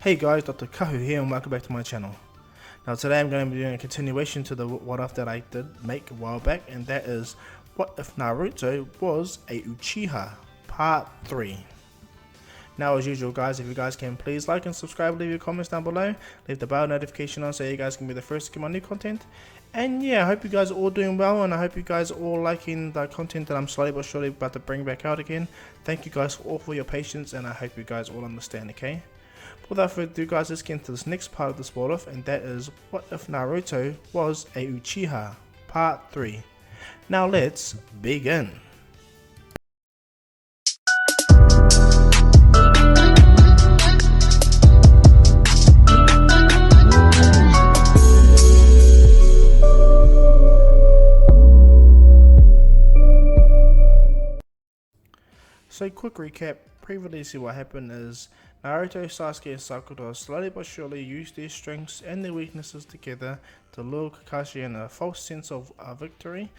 Hey guys, Dr. Kahu here and welcome back to my channel. Now today I'm going to be doing a continuation to the what if that I did make a while back, and that is what if Naruto was a Uchiha part 3. Now as usual guys, if you guys can please like and subscribe, leave your comments down below, leave the bell notification on so you guys can be the first to get my new content. And yeah, I hope you guys are all doing well, and I hope you guys are all liking the content that I'm slowly but surely about to bring back out again. Thank you guys all for your patience, and I hope you guys all understand, okay? Without further ado guys, let's get into this next part of this what if, and that is what if Naruto was a Uchiha part 3. Now let's begin. So quick recap, previously what happened is Naruto, Sasuke and Sakura slowly but surely used their strengths and their weaknesses together to lure Kakashi in a false sense of victory.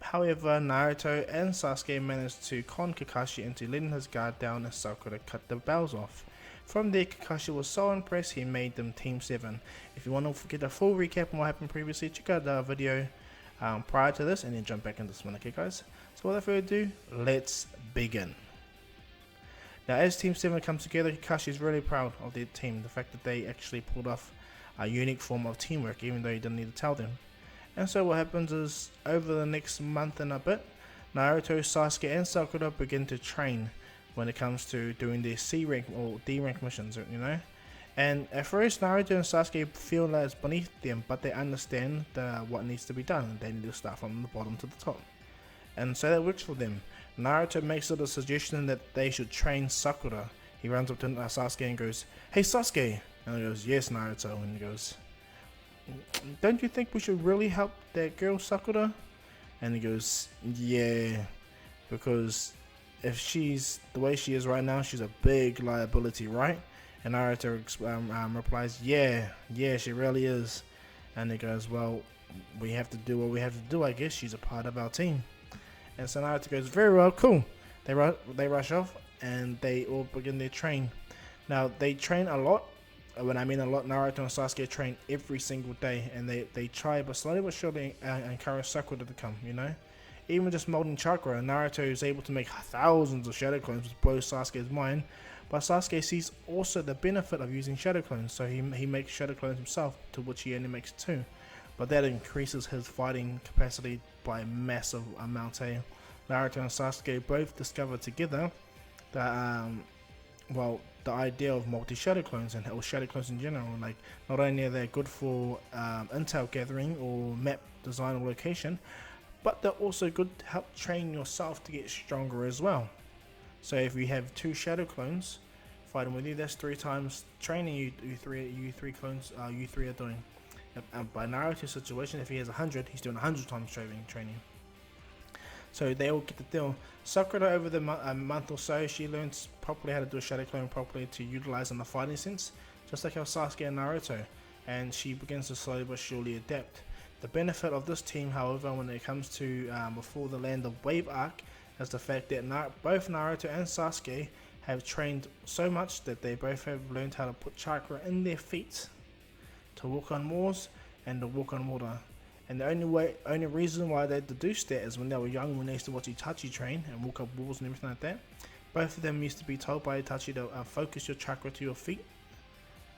However, Naruto and Sasuke managed to con Kakashi into letting his guard down and Sakura cut the bells off. From there, Kakashi was so impressed he made them Team 7. If you want to get a full recap on what happened previously, check out the video prior to this and then jump back into this one, okay guys? So without further ado, let's begin. Now as Team 7 comes together, Kakashi is really proud of their team, the fact that they actually pulled off a unique form of teamwork even though he didn't need to tell them. And so what happens is, over the next month and a bit, Naruto, Sasuke and Sakura begin to train when it comes to doing their C rank or D rank missions, you know. And at first Naruto and Sasuke feel that it's beneath them, but they understand what needs to be done. They need to start from the bottom to the top. And so that works for them. Naruto makes it a suggestion that they should train Sakura. He runs up to Sasuke and goes, "Hey Sasuke!" And he goes, "Yes Naruto." And he goes, "Don't you think we should really help that girl Sakura?" And he goes, "Yeah, because if she's the way she is right now, she's a big liability, right?" And Naruto replies, yeah, she really is." And he goes, "Well, we have to do what we have to do, I guess. She's a part of our team." And so Naruto goes, "Very well, cool." They rush off and they all begin their train. Now they train a lot. When I mean a lot, Naruto and Sasuke train every single day, and they try but slowly but surely encourage Sakura to come, you know. Even just molding chakra, Naruto is able to make thousands of shadow clones, which blows Sasuke's mind. But Sasuke sees also the benefit of using shadow clones, so he makes shadow clones himself, to which he only makes 2. But that increases his fighting capacity by a massive amount. Naruto and Sasuke both discover together that the idea of multi-shadow clones or shadow clones in general. Like, not only are they good for intel gathering or map design or location, but they're also good to help train yourself to get stronger as well. So if you have 2 shadow clones fighting with you, that's 3 times training you three clones you three are doing. By Naruto's situation, if he has 100, he's doing 100 times training. So they all get the deal. Sakura, over the month or so, she learns properly how to do a shadow clone properly to utilize in the fighting sense, just like how Sasuke and Naruto, and she begins to slowly but surely adapt. The benefit of this team, however, when it comes to before the Land of Wave arc, is the fact that both Naruto and Sasuke have trained so much that they both have learned how to put chakra in their feet to walk on walls and to walk on water. And the only reason why they deduced that is when they were young, when they used to watch Itachi train and walk up walls and everything like that. Both of them used to be told by Itachi to focus your chakra to your feet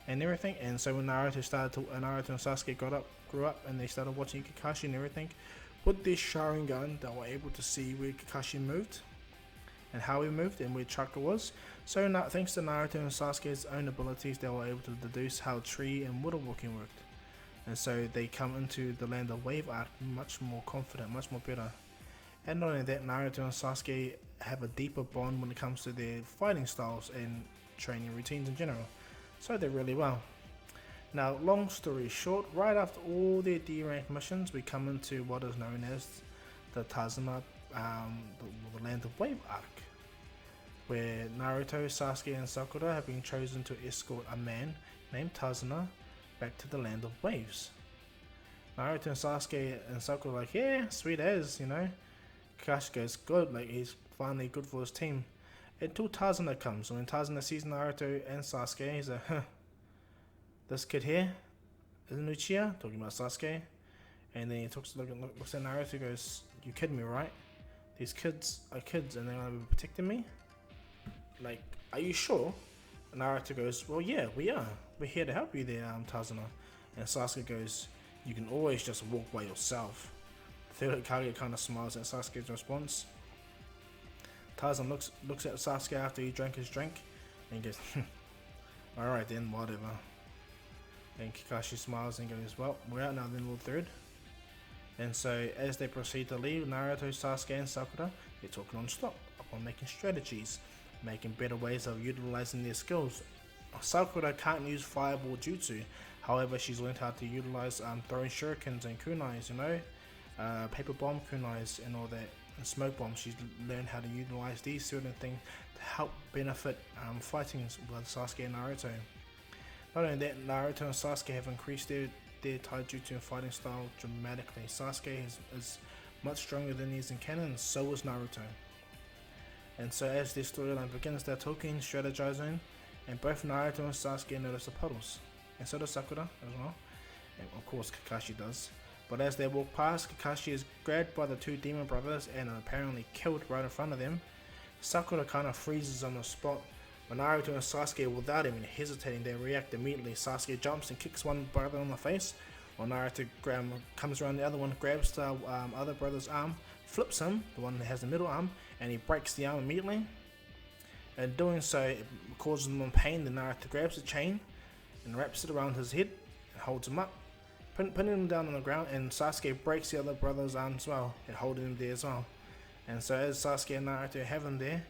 and everything. And so when Naruto and Sasuke grew up and they started watching Kakashi and everything, with their Sharingan, they were able to see where Kakashi moved and how he moved and where chakra was. So thanks to Naruto and Sasuke's own abilities, they were able to deduce how tree and water walking worked. And so they come into the Land of Wave arc much more confident, much more better. And not only that, Naruto and Sasuke have a deeper bond when it comes to their fighting styles and training routines in general. So they're really well. Now, long story short, right after all their D rank missions, we come into what is known as the Tazuna, the Land of Wave arc, where Naruto, Sasuke and Sakura have been chosen to escort a man named Tazuna back to the Land of Waves. Naruto and Sasuke and Sakura are like, yeah, sweet as, you know. Kakashi goes, good, like he's finally good for his team. Until Tazuna comes, and when Tazuna sees Naruto and Sasuke, he's like, huh, This kid here is an Uchiha, talking about Sasuke. And then he looks at Naruto and goes, "You kidding me, right? These kids are kids and they're gonna be protecting me? Like, are you sure?" And Naruto goes, "Well, yeah, we are. We're here to help you there, Tazuna." And Sasuke goes, "You can always just walk by yourself." The third Hokage kind of smiles at Sasuke's response. Tarzan looks at Sasuke after he drank his drink and goes, "Alright then, whatever." And Kakashi smiles and goes, "Well, we're out now then, Lord Third." And so as they proceed to leave, Naruto, Sasuke and Sakura, they talk non-stop upon making strategies, making better ways of utilizing their skills. Sakura can't use fireball jutsu, however she's learned how to utilize throwing shurikens and kunais, paper bomb kunais and all that, and smoke bombs. She's learned how to utilize these certain things to help benefit fighting with Sasuke and Naruto. Not only that, Naruto and Sasuke have increased their taijutsu and fighting style dramatically. Sasuke is much stronger than he is in canon, and so is Naruto. And so as their storyline begins, they're talking, strategizing, and both Naruto and Sasuke notice the puddles, and so does Sakura as well, and of course Kakashi does. But as they walk past, Kakashi is grabbed by the two demon brothers and apparently killed right in front of them. Sakura kind of freezes on the spot, but Naruto and Sasuke, without even hesitating, they react immediately. Sasuke jumps and kicks one brother on the face, while Naruto comes around the other one, grabs the other brother's arm, flips him, the one that has the middle arm, and he breaks the arm immediately. And doing so, it causes him pain. Then Naruto grabs the chain and wraps it around his head and holds him up, putting him down on the ground, and Sasuke breaks the other brother's arm as well and holding him there as well. And so as Sasuke and Naruto have him there,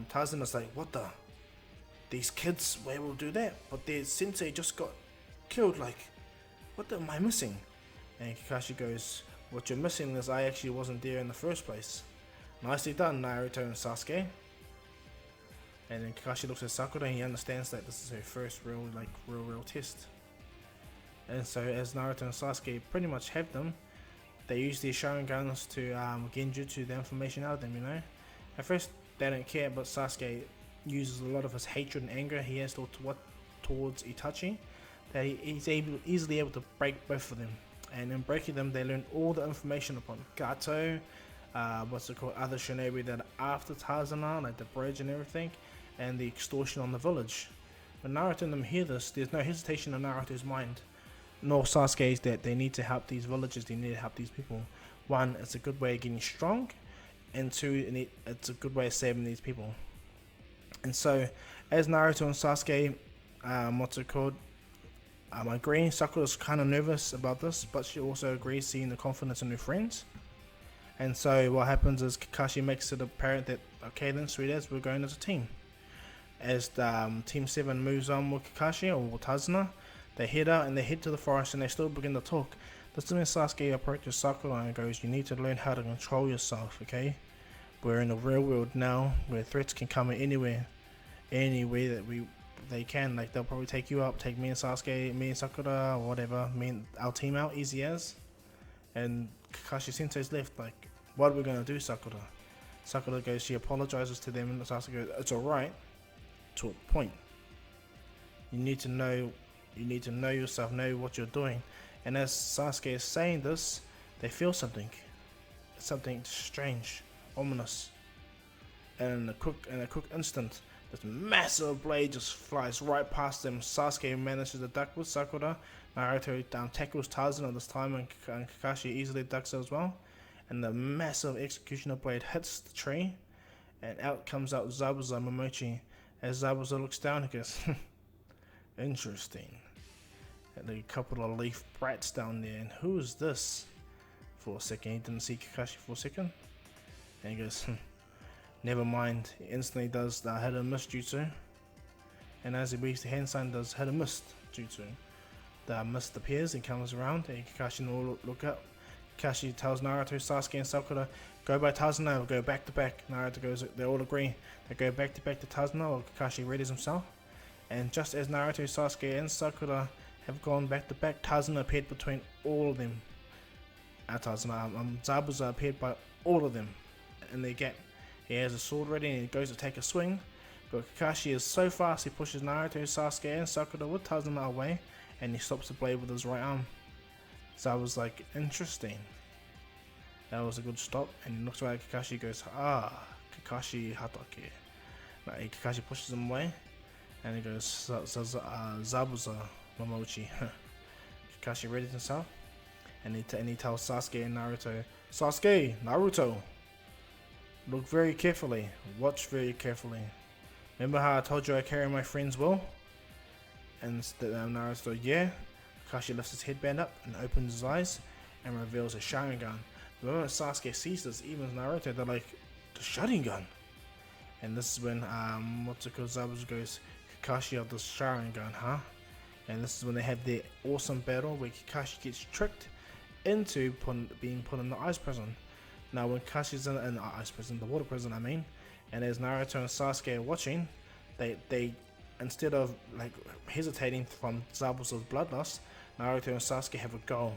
Tarzan is like, "What the? These kids were able to do that, but their sensei just got killed, like, what am I missing?" And Kakashi goes, "What you're missing is I actually wasn't there in the first place." Nicely done, Naruto and Sasuke. And then Kakashi looks at Sakura and he understands that this is her first real test. And so as Naruto and Sasuke pretty much have them, they use their Sharingans to genjutsu the information out of them, At first they don't care, but Sasuke uses a lot of his hatred and anger he has towards Itachi, that he's easily able to break both of them. And in breaking them, they learn all the information upon Gato, other shinobi that are after Tarzan, like the bridge and everything, and the extortion on the village. When Naruto and them hear this, there's no hesitation in Naruto's mind, nor Sasuke's, that they need to help these villagers, they need to help these people. One, it's a good way of getting strong, and two, it's a good way of saving these people. And so, as Naruto and Sasuke, agreeing, Sakura's kind of nervous about this, but she also agrees, seeing the confidence in her friends. And so what happens is Kakashi makes it apparent that, okay then, sweet as, we're going as a team. As Team 7 moves on with Kakashi, or Tazuna, they head out and they head to the forest and they still begin to talk. This is when Sasuke approaches Sakura and goes, "You need to learn how to control yourself, okay? We're in the real world now, where threats can come anywhere that they can. Like, they'll probably take you up, take me and Sasuke, me and Sakura, or whatever, our team out, easy as." And Kakashi Sensei's left, like, "What are we gonna do, Sakura?" Sakura goes, she apologizes to them, and Sasuke goes, "It's alright, to a point. You need to know yourself, know what you're doing." And as Sasuke is saying this, they feel something strange, ominous. And in a quick instant, this massive blade just flies right past them. Sasuke manages to duck with Sakura. Naruto tackles Tarzan at this time, and Kakashi easily ducks as well. And the massive executioner blade hits the tree, and out comes Zabuza Momochi. As Zabuza looks down, he goes, "Interesting. And a couple of leaf brats down there, and who is this?" For a second, he didn't see Kakashi for a second, and he goes, "Never mind." He instantly does the hit and miss jutsu, and as he weaves the hand sign, does hit and miss jutsu. The mist appears and comes around, and Kakashi and all look up. Kakashi tells Naruto, Sasuke and Sakura, "Go by Tazuna, we'll go back to back." Naruto goes, they all agree. They go back to Tazuna, while Kakashi readies himself. And just as Naruto, Sasuke and Sakura have gone back to back, Tazuna appeared between all of them. Zabuza appeared by all of them in their gap. He has a sword ready and he goes to take a swing, But Kakashi is so fast, he pushes Naruto, Sasuke, and Sakura with Tazuna away, and he stops the blade with his right arm. So I was like, interesting. That was a good stop, and he looks right at Kakashi, goes, Kakashi Hatake. Like, Kakashi pushes him away, and he goes, Zabuza Momochi. Kakashi readies himself, and he tells Sasuke and Naruto, Sasuke, Naruto, look very carefully, watch very carefully. Remember how I told you I carry my friends well? And Naruto, yeah. Kakashi lifts his headband up and opens his eyes and reveals a Sharingan. The moment Sasuke sees this, even Naruto, they're like, the Sharingan. And this is when Zabuza goes, Kakashi of the Sharingan, huh? And this is when they have their awesome battle where Kakashi gets tricked into being put in the ice prison. Now when Kakashi's in the ice prison, the water prison I mean, and as Naruto and Sasuke are watching, they instead of like hesitating from Zabuza's blood loss, Naruto and Sasuke have a goal.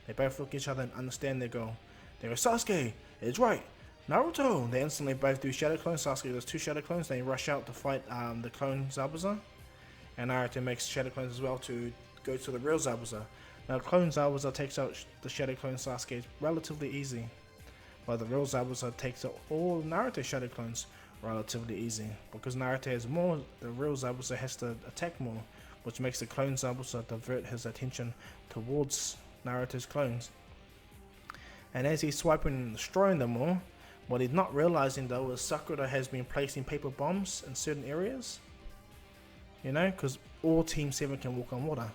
They both look at each other and understand their goal. They go, Sasuke, it's right. Naruto! They instantly both do shadow clones. Sasuke does 2 shadow clones. They rush out to fight the clone Zabuza. And Naruto makes shadow clones as well to go to the real Zabuza. Now clone Zabuza takes out the shadow clone Sasuke relatively easy. While the real Zabuza takes out all Naruto shadow clones relatively easy. Because Naruto has more, the real Zabuza has to attack more, which makes the clone Zabuza divert his attention towards Naruto's clones. And as he's swiping and destroying them all, what he's not realizing though is Sakura has been placing paper bombs in certain areas. You know, because all Team 7 can walk on water.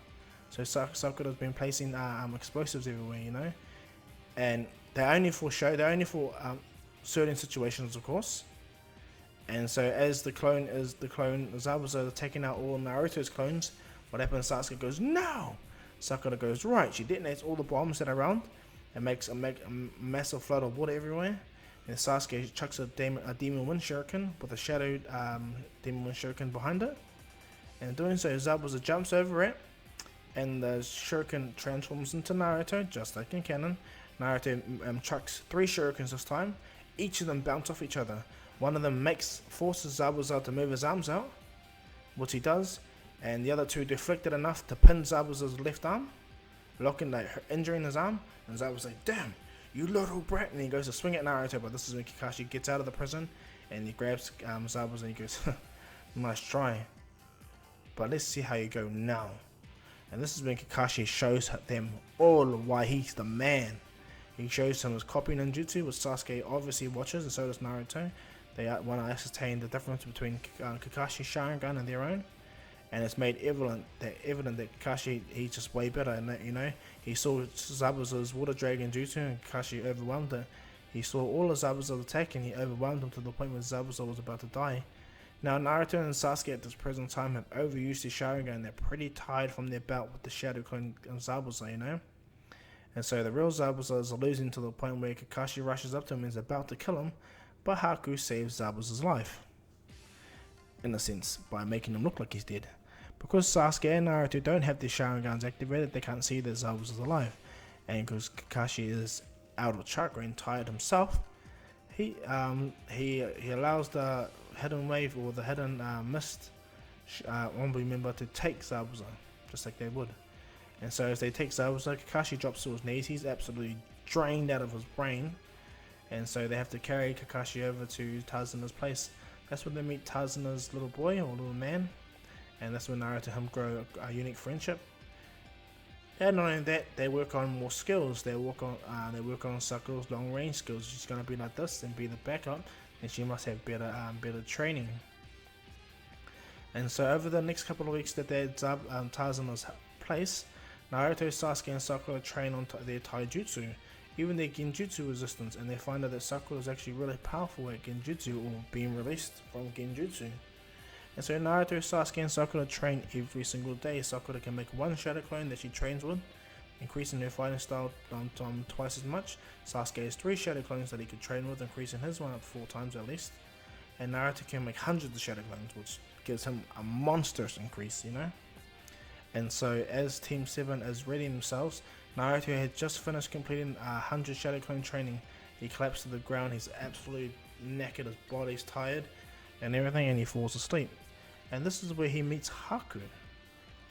So Sakura's been placing explosives everywhere, you know. And they're only for show, they're only for certain situations, of course. And so as the clone Zabuza taking out all Naruto's clones, what happens? Sasuke goes, no! Sakura goes, right, she detonates all the bombs that are around and makes a massive flood of water everywhere. And Sasuke chucks a demon wind shuriken with a shadowed demon wind shuriken behind it. And in doing so, Zabuza jumps over it, and the shuriken transforms into Naruto, just like in canon. Naruto chucks 3 shurikens this time. Each of them bounce off each other. One of them forces Zabuza to move his arms out, which he does, and the other 2 deflected enough to pin Zabuza's left arm, injuring his arm. And Zabuza's like, damn, you little brat, and he goes to swing at Naruto, but this is when Kakashi gets out of the prison, and he grabs Zabuza and he goes, nice try, but let's see how you go now. And this is when Kakashi shows them all why he's the man. He shows him his copy ninjutsu, which Sasuke obviously watches, and so does Naruto. They want to ascertain the difference between Kakashi's Sharingan and their own, and it's made evident that Kakashi, he's just way better. And you know, he saw Zabuza's water dragon jutsu, and Kakashi overwhelmed it. He saw all of Zabuza's attack, and he overwhelmed him to the point where Zabuza was about to die. Now Naruto and Sasuke at this present time have overused their Sharingan. They're pretty tired from their bout with the Shadow Clone Zabuza, you know. And so the real Zabuza is losing to the point where Kakashi rushes up to him and is about to kill him, but Haku saves Zabuza's life. In a sense, by making him look like he's dead. Because Sasuke and Naruto don't have their Sharingans activated, they can't see that Zabuza's alive. And because Kakashi is out of chakra and tired himself, he allows the hidden wave or the hidden mist Ombu member to take Zabuza, just like they would. And so as they take Zabuza, Kakashi drops to his knees. He's absolutely drained out of his brain, and so they have to carry Kakashi over to Tazuna's place. That's when they meet Tazuna's little boy or little man, and that's when Naruto and him grow a unique friendship. And not only that, they work on more skills. They work on Sakura's long range skills. She's gonna be like this and be the backup, and she must have better training. And so over the next couple of weeks that they're at Tazuna's place, Naruto, Sasuke, and Sakura train on their taijutsu, even their genjutsu resistance, and they find out that Sakura is actually really powerful at genjutsu, or being released from genjutsu. And so Naruto, Sasuke, and Sakura train every single day. Sakura can make 1 shadow clone that she trains with, increasing her fighting style twice as much. Sasuke has 3 shadow clones that he could train with, increasing his one up 4 times at least. And Naruto can make hundreds of shadow clones, which gives him a monstrous increase, you know. And so as Team 7 is readying themselves, Naruto had just finished completing 100 shadow clone training. He collapsed to the ground. He's absolutely knackered, his body's tired. and everything, and he falls asleep. And this is where he meets Haku,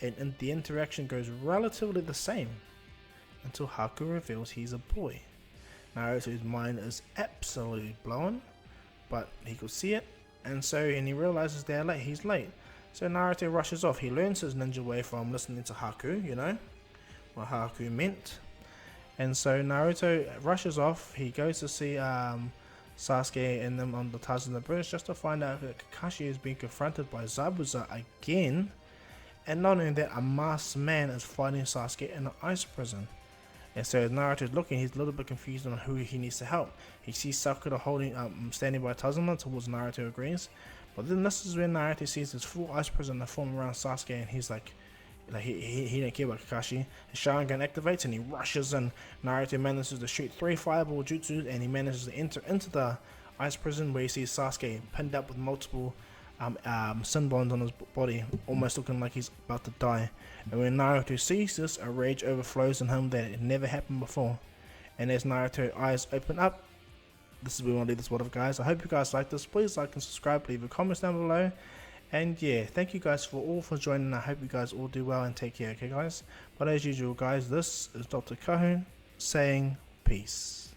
and the interaction goes relatively the same until Haku reveals he's a boy. Naruto's mind is absolutely blown, but he could see it, and he realizes he's late. So Naruto rushes off. He learns his ninja way from listening to Haku, what Haku meant. And so Naruto rushes off. He goes to see Sasuke and them on the Tarzan Bridge just to find out that Kakashi is being confronted by Zabuza again. And not only that, a masked man is fighting Sasuke in an ice prison. And so as Naruto's looking, he's a little bit confused on who he needs to help. He sees Sakura standing by Tazuma towards Naruto agrees. But then this is when Naruto sees this full ice prison form around Sasuke, and he's like he didn't care about Kakashi. His Sharingan activates and he rushes in. Naruto manages to shoot 3 fireball jutsus, and he manages to enter into the ice prison where he sees Sasuke pinned up with multiple sin bonds on his body, almost looking like he's about to die. And when Naruto sees this, a rage overflows in him that it never happened before. And as Naruto's eyes open up, this is where we want to leave this one, guys. I hope you guys like this. Please like and subscribe, leave a comment down below. And yeah, thank you guys for joining. I hope you guys all do well and take care, okay guys? But as usual guys, this is Dr. Kahun saying peace.